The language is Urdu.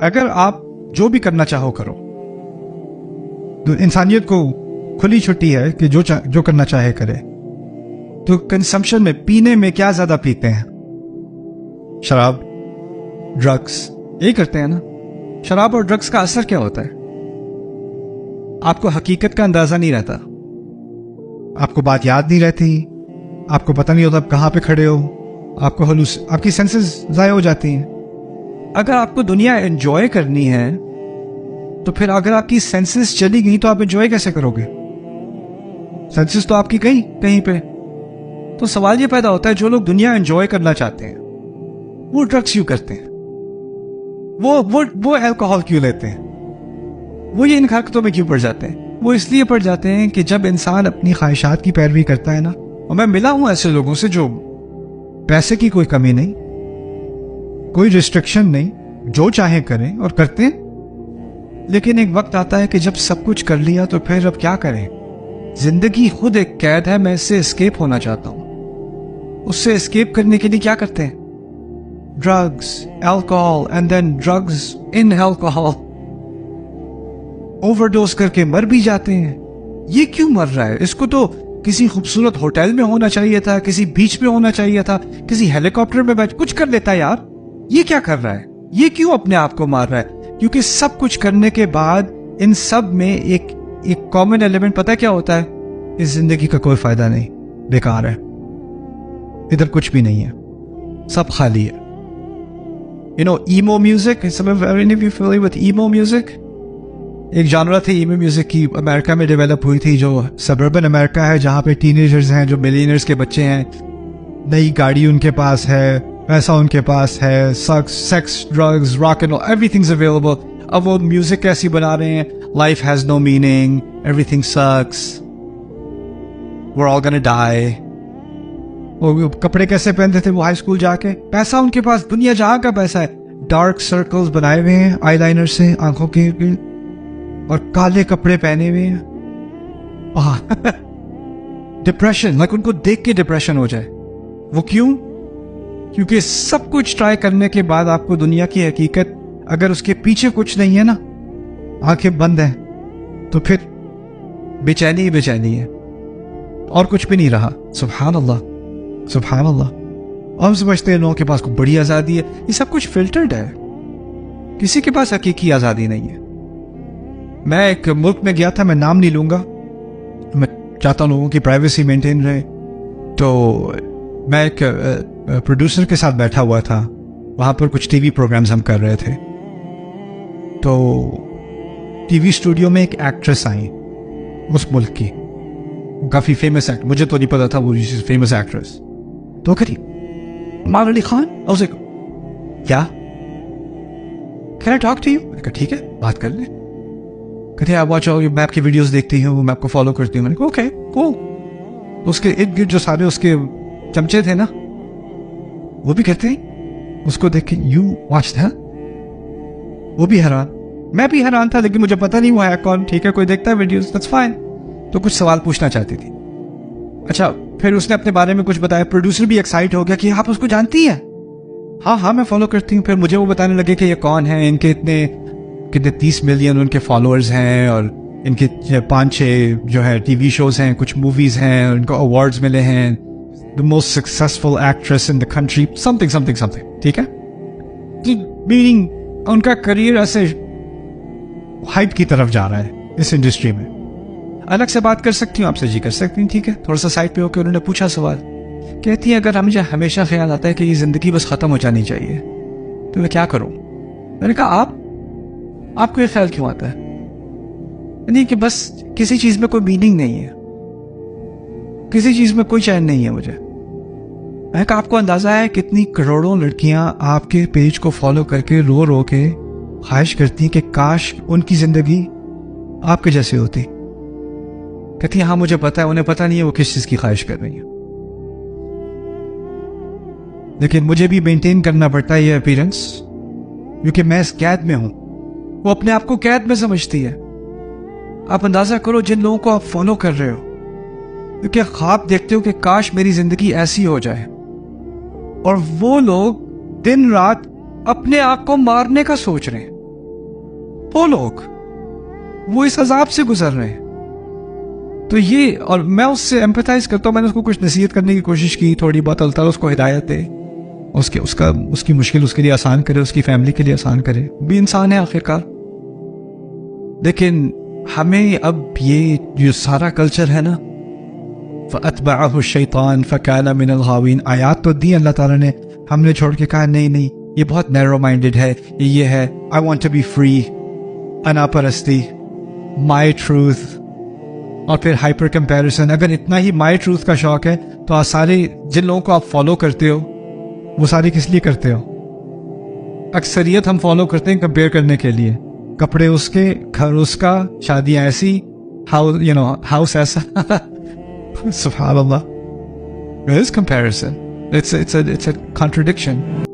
اگر آپ جو بھی کرنا چاہو کرو. انسانیت کو کھلی چھٹی ہے کہ جو کرنا چاہے کرے. تو کنسمپشن میں پینے میں کیا زیادہ پیتے ہیں؟ شراب، ڈرگس، یہی کرتے ہیں نا. شراب اور ڈرگس کا اثر کیا ہوتا ہے؟ آپ کو حقیقت کا اندازہ نہیں رہتا، آپ کو بات یاد نہیں رہتی، آپ کو پتہ نہیں ہوتا آپ کہاں پہ کھڑے ہو، آپ کو آپ کی سینسز ضائع ہو جاتی ہیں. اگر آپ کو دنیا انجوائے کرنی ہے تو پھر اگر آپ کی سینسز چلی گئی تو آپ انجوائے کیسے کرو گے؟ سینسز تو آپ کی کہیں پہ. تو سوال یہ پیدا ہوتا ہے جو لوگ دنیا انجوائے کرنا چاہتے ہیں وہ ڈرگس کیوں کرتے ہیں؟ وہ الکوہول کیوں لیتے ہیں؟ وہ یہ ان حرکتوں میں کیوں پڑ جاتے ہیں؟ وہ اس لیے پڑ جاتے ہیں کہ جب انسان اپنی خواہشات کی پیروی کرتا ہے نا، اور میں ملا ہوں ایسے لوگوں سے جو پیسے کی کوئی کمی نہیں، کوئی ریسٹرکشن نہیں، جو چاہیں کریں اور کرتے ہیں. لیکن ایک وقت آتا ہے کہ جب سب کچھ کر لیا تو پھر اب کیا کریں؟ زندگی خود ایک قید ہے، میں اس سے اسکیپ ہونا چاہتا ہوں. اس سے اسکیپ کرنے کے لیے کیا کرتے ہیں؟ Drugs, alcohol, and then drugs in alcohol. Overdose کر کے مر بھی جاتے ہیں. یہ کیوں مر رہا ہے؟ اس کو تو کسی خوبصورت ہوٹل میں ہونا چاہیے تھا، کسی بیچ پہ ہونا چاہیے تھا، کسی ہیلی کاپٹر میں بیٹھ کچھ کر لیتا یار. یہ کیا کر رہا ہے؟ یہ کیوں اپنے آپ کو مار رہا ہے؟ کیونکہ سب کچھ کرنے کے بعد ان سب میں ایک کامن ایلیمنٹ پتہ کیا ہوتا ہے؟ اس زندگی کا کوئی فائدہ نہیں، بیکار ہے، ادھر کچھ بھی نہیں ہے، سب خالی ہے. ایمو میوزک، ایمو میوزک ایک جانرا تھی ایمو میوزک کی، امریکہ میں ڈیولپ ہوئی تھی، جو سبربن امریکہ ہے جہاں پہ ٹینیجرز ہیں، جو ملینئرز کے بچے ہیں، نئی گاڑی ان کے پاس ہے، پیسہ ان کے پاس ہے، sex, drugs, rock and every things available. اب وہ میوزک کیسی بنا رہے ہیں؟ Life has no meaning, everything sucks, we're all gonna die. وہ کپڑے کیسے پہنتے تھے وہ ہائی اسکول جا کے؟ پیسہ ان کے پاس دنیا جہاں کا پیسہ ہے. ڈارک سرکلز بنائے ہوئے ہیں آئی لائنر سے آنکھوں کے، اور کالے کپڑے پہنے ہوئے ہیں. ڈپریشن، ان کو دیکھ کے ڈپریشن ہو جائے. وہ کیوں؟ کیونکہ سب کچھ ٹرائی کرنے کے بعد آپ کو دنیا کی حقیقت اگر اس کے پیچھے کچھ نہیں ہے نا، آنکھیں بند ہیں، تو پھر بے چینی ہے اور کچھ بھی نہیں رہا. سبحان اللہ، سبحان اللہ. ہم سمجھتے ہیں لوگوں کے پاس کوئی بڑی آزادی ہے. یہ سب کچھ فلٹرڈ ہے، کسی کے پاس حقیقی آزادی نہیں ہے. میں ایک ملک میں گیا تھا، میں نام نہیں لوں گا، میں چاہتا ہوں لوگوں کی پرائیویسی مینٹین رہے. تو میں ایک پروڈیوسر کے ساتھ بیٹھا ہوا تھا، وہاں پر کچھ ٹی وی پروگرامز ہم کر رہے تھے. تو ٹی وی اسٹوڈیو میں ایک ایکٹریس آئیں اس ملک کی، کافی فیمس ایکٹر، مجھے تو نہیں پتا تھا وہ فیمس ایکٹریس. تو کہتی عمار علی خان. کیا can I talk to you? میں کہا ٹھیک ہے بات کر لیں. کہتے آپ واچ، میں آپ کی ویڈیوز دیکھتی ہوں، میں آپ کو فالو کرتی ہوں. میں نے کہا اوکے کول. اس کے ارد گرد جو سارے اس کے چمچے تھے نا، وہ بھی کہتے ہیں اس کو دیکھ کے یو واچ تھا. وہ بھی حیران، میں بھی حیران تھا، لیکن مجھے پتا نہیں وہ ہے کون. ٹھیک ہے کوئی دیکھتا ہے ویڈیوز، دیٹس فائن. تو کچھ سوال پوچھنا چاہتی تھی. اچھا پھر اس نے اپنے بارے میں کچھ بتایا. پروڈیوسر بھی ایکسائٹ ہو گیا کہ آپ اس کو جانتی ہیں؟ ہاں میں فالو کرتی ہوں. پھر مجھے وہ بتانے لگے کہ یہ کون ہے، ان کے اتنے 30 ملین ان کے فالوورز ہیں، اور ان کے 5-6 جو ہے ٹی وی شوز ہیں، کچھ موویز ہیں، ان کو اوارڈز ملے ہیں، the most successful actress in the country, something. ٹھیک ہے، میننگ ان کا کریئر ایسے ہائٹ کی طرف جا رہا ہے اس انڈسٹری میں. الگ سے بات کر سکتی ہوں آپ سے؟ جی کر سکتی ہوں. ٹھیک ہے، تھوڑا سا سائڈ پہ ہو کے انہوں نے پوچھا سوال. کہتی ہے اگر مجھے ہمیشہ خیال آتا ہے کہ یہ زندگی بس ختم ہو جانی چاہیے تو میں کیا کروں؟ میں نے کہا آپ کو یہ خیال کیوں آتا ہے؟ یعنی کہ بس کسی چیز میں کوئی میننگ نہیں ہے، کسی چیز میں کوئی چین نہیں ہے مجھے. میں کہا آپ کو اندازہ ہے کتنی کروڑوں لڑکیاں آپ کے پیج کو فالو کر کے رو کے خواہش کرتی ہیں کہ کاش ان کی زندگی آپ کے جیسے ہوتی. کہتی ہیں ہاں مجھے پتا ہے، انہیں پتا نہیں ہے وہ کس چیز کی خواہش کر رہی ہیں، لیکن مجھے بھی مینٹین کرنا پڑتا ہے یہ اپیرنس، کیونکہ میں اس قید میں ہوں. وہ اپنے آپ کو قید میں سمجھتی ہے. آپ اندازہ کرو جن لوگوں کو آپ فالو کر رہے ہو، کیونکہ خواب دیکھتے ہو کہ کاش میری زندگی ایسی ہو جائے، اور وہ لوگ دن رات اپنے آپ کو مارنے کا سوچ رہے ہیں. وہ لوگ وہ اس عذاب سے گزر رہے ہیں. تو یہ, اور میں اس سے ایمپیتھائز کرتا ہوں. میں نے اس کو کچھ نصیحت کرنے کی کوشش کی تھوڑی بہت. اللہ تعالیٰ اس کو ہدایت دے, اس کی مشکل اس کے لیے آسان کرے, اس کی فیملی کے لیے آسان کرے. بھی انسان ہے آخر کار. لیکن ہمیں اب یہ جو سارا کلچر ہے نا, فَأَتْبَعَهُ الشَّيْطَانُ فَكَانَ مِنَ الْغَاوِينَ, آیات تو دی اللہ تعالیٰ نے, ہم نے چھوڑ کے کہا نہیں یہ بہت نیرو مائنڈڈ ہے, یہ ہے I want to be free, انا پرستی, my truth, اور پھر ہائپر کمپیریزن. اگر اتنا ہی my truth کا شوق ہے تو سارے جن لوگوں کو آپ فالو کرتے ہو وہ سارے کس لیے کرتے ہو؟ اکثریت ہم فالو کرتے ہیں کمپیئر کرنے کے لیے. کپڑے اس کے, گھر اس کا, شادیاں ایسی, ہاؤس ایسا. سبحان اللہ. There is comparison. It's a contradiction.